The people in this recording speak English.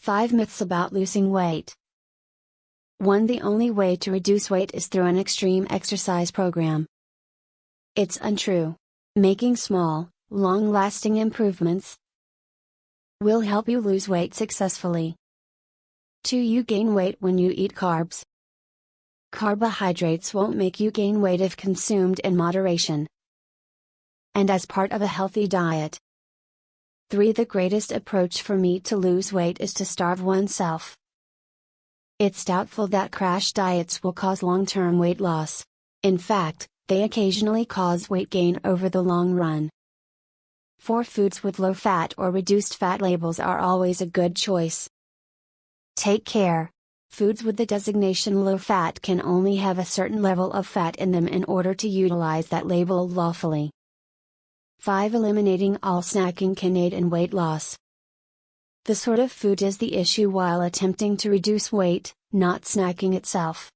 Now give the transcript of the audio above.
5 Myths about losing weight. 1. The only way to reduce weight is through an extreme exercise program. It's untrue. Making small, long-lasting improvements will help you lose weight successfully. 2. You gain weight when you eat carbs. Carbohydrates won't make you gain weight if consumed in moderation and as part of a healthy diet. 3. The greatest approach for me to lose weight is to starve oneself. It's doubtful that crash diets will cause long-term weight loss. In fact, they occasionally cause weight gain over the long run. 4. Foods with low fat or reduced fat labels are always a good choice. Take care. Foods with the designation low fat can only have a certain level of fat in them in order to utilize that label lawfully. 5. Eliminating all snacking can aid in weight loss. The sort of food is the issue while attempting to reduce weight, not snacking itself.